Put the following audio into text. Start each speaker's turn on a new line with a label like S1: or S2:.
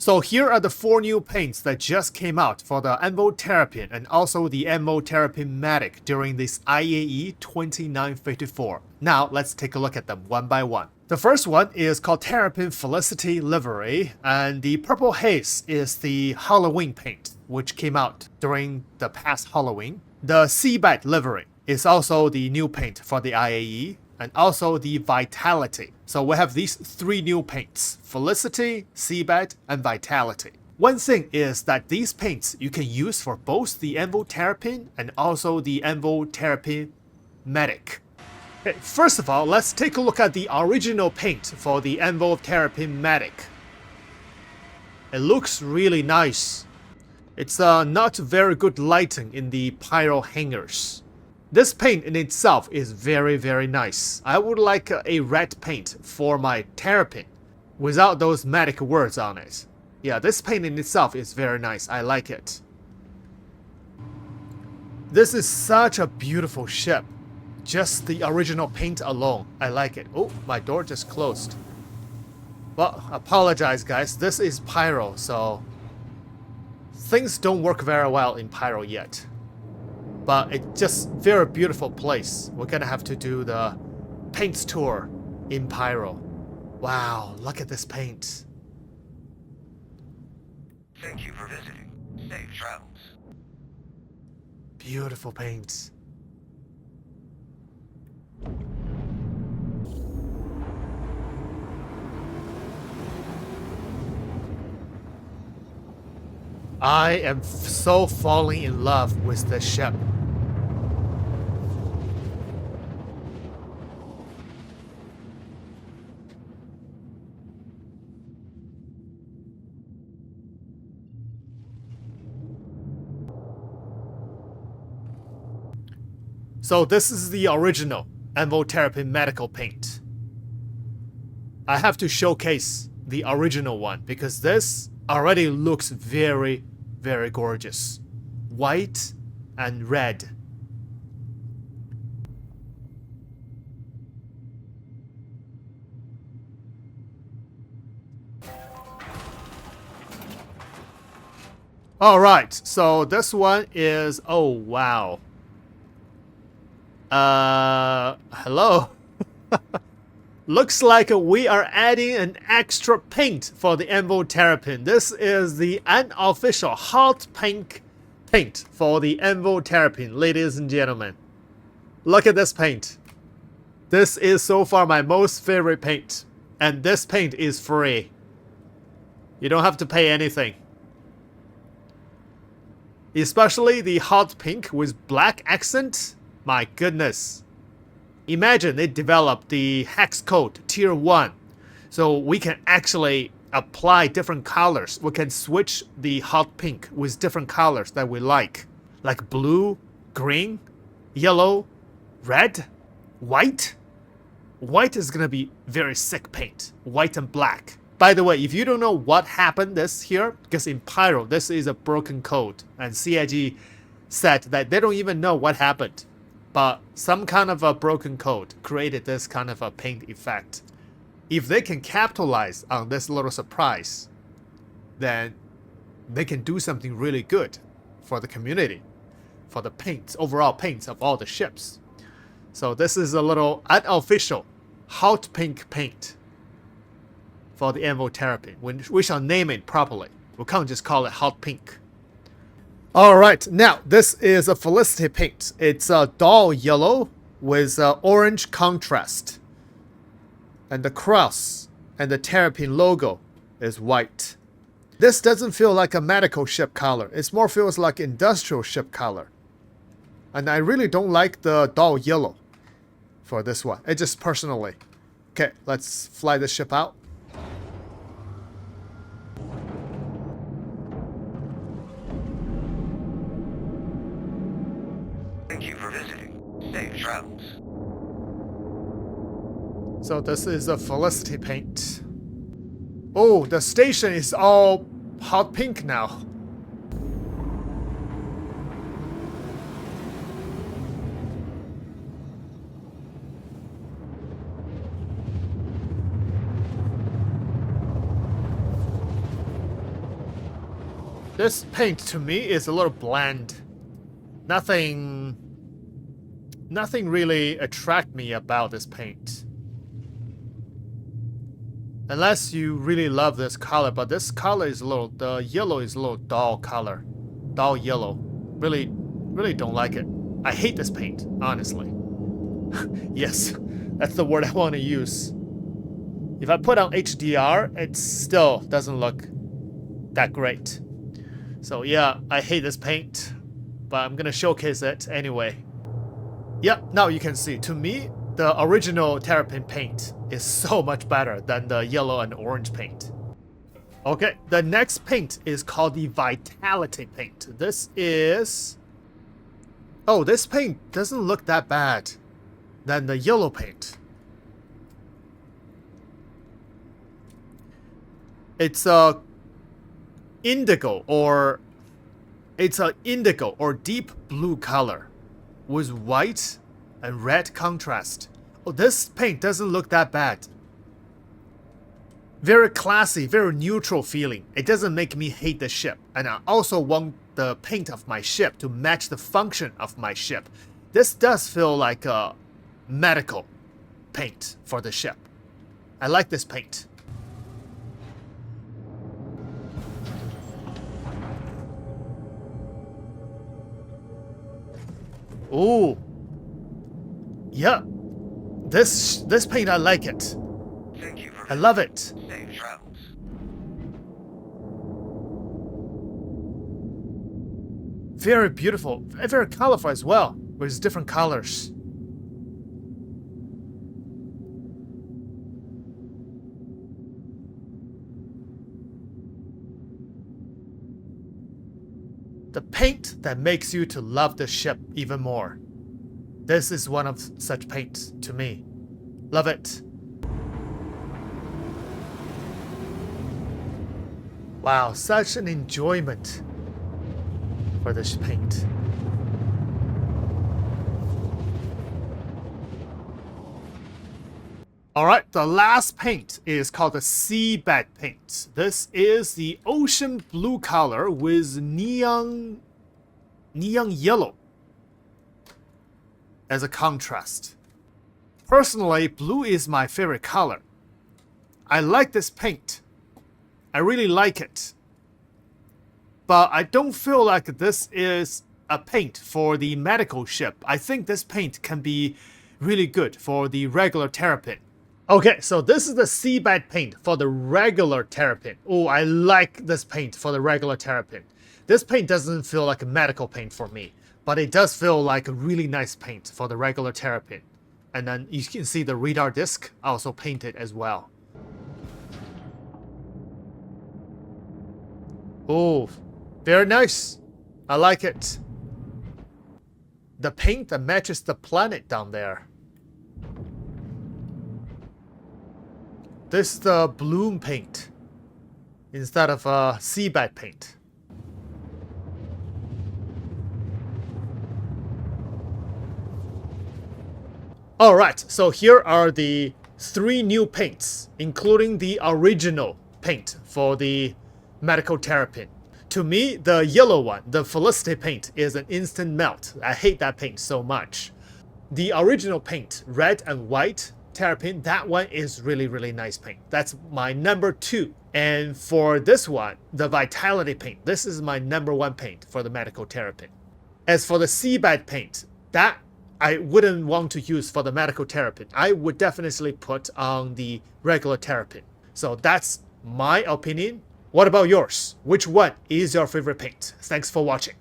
S1: So here are the 4 new paints that just came out for the Anvil Terrapin and also the Anvil Terrapin Matic during this IAE 2954. Now let's take a look at them one by one. The first one is called Terrapin Falicity Livery, and the Purple Haze is the Halloween paint, which came out during the past Halloween. The Seabed Livery is also the new paint for the IAE, and also the Vitality. So we have these 3 new paints: Falicity, Seabed, and Vitality. One thing is that these paints you can use for both the Anvil Terrapin and also the Anvil Terrapin Matic. Okay, first of all, let's take a look at the original paint for the Anvil Terrapin Matic. It looks really nice. It's not very good lighting in the Pyro hangers. This paint in itself is very, very nice. I would like a red paint for my Terrapin without those Matic words on it. Yeah, this paint in itself is very nice. I like it. This is such a beautiful ship. Just the original paint alone. I like it. Oh, my door just closed. Well, apologize guys. This is Pyro, so things don't work very well in Pyro yet. But it's just very beautiful place. We're gonna have to do the paints tour in Pyro. Wow, look at this paint.
S2: Thank you for visiting. Safe travels.
S1: Beautiful paint. I am so falling in love with this ship. So this is the original Anvil Terrapin medical paint. I have to showcase the original one because this already looks very, very gorgeous. White and red. Alright, so this one is, oh wow. Hello? Looks like we are adding an extra paint for the Anvil Terrapin. This is the unofficial hot pink paint for the Anvil Terrapin, ladies and gentlemen. Look at this paint. This is so far my most favorite paint. And this paint is free. You don't have to pay anything. Especially the hot pink with black accent. My goodness. Imagine they developed the hex code tier 1. So we can actually apply different colors. We can switch the hot pink with different colors that we like blue, green, yellow, red, white. White is gonna be very sick paint. White and black. By the way, if you don't know what happened this here, because in Pyro this is a broken code, and CIG said that they don't even know what happened. But some kind of a broken code created this kind of a paint effect. If they can capitalize on this little surprise, then they can do something really good for the community, for the paints, overall paints of all the ships. So this is a little unofficial hot pink paint for the Anvil Terrapin. We shall name it properly. We can't just call it hot pink. Alright, now this is a Falicity paint. It's a dull yellow with orange contrast. And the cross and the Terrapin logo is white. This doesn't feel like a medical ship color. It more feels like industrial ship color. And I really don't like the dull yellow for this one. It just personally. Okay, let's fly this ship out.
S2: Thank you for visiting. Safe travels.
S1: So this is a Falicity paint. Oh, the station is all hot pink now. This paint to me is a little bland. Nothing really attract me about this paint. Unless you really love this color, but this color is the yellow is a little dull color. Dull yellow. Really don't like it. I hate this paint, honestly. Yes, that's the word I want to use. If I put on HDR, it still doesn't look that great. So yeah, I hate this paint, but I'm gonna showcase it anyway. Yep, now you can see, to me, the original Terrapin paint is so much better than the yellow and orange paint. Okay, the next paint is called the Vitality paint. This is... Oh, this paint doesn't look that bad than the yellow paint. It's a indigo or deep blue color with white and red contrast. Oh, this paint doesn't look that bad. Very classy, very neutral feeling. It doesn't make me hate the ship. And I also want the paint of my ship to match the function of my ship. This does feel like a medical paint for the ship. I like this paint. Ooh. Yeah. This paint, I like it.
S2: Thank you for
S1: I love it.
S2: Safe travels.
S1: Very beautiful. Very colorful as well, with different colors. The paint that makes you to love the ship even more. This is one of such paints to me. Love it. Wow, such an enjoyment for this paint. Alright, the last paint is called the Seabed paint. This is the ocean blue color with neon yellow as a contrast. Personally, blue is my favorite color. I like this paint. I really like it. But I don't feel like this is a paint for the medical ship. I think this paint can be really good for the regular Terrapin. Okay, so this is the Seabed paint for the regular Terrapin. Oh, I like this paint for the regular Terrapin. This paint doesn't feel like a medical paint for me, but it does feel like a really nice paint for the regular Terrapin. And then you can see the radar disc also painted as well. Oh, very nice. I like it. The paint that matches the planet down there. This is the bloom paint instead of seabed paint. Alright, so here are the 3 new paints, including the original paint for the medical Terrapin. To me, the yellow one, the Falicity paint, is an instant melt. I hate that paint so much. The original paint, red and white Terrapin, that one is really nice paint. That's my number 2. And for this one, the Vitality paint, this is my number 1 paint for the medical Terrapin. As for the Seabed paint, that I wouldn't want to use for the medical Terrapin. I would definitely put on the regular Terrapin. So that's my opinion. What about yours? Which one is your favorite paint? Thanks for watching.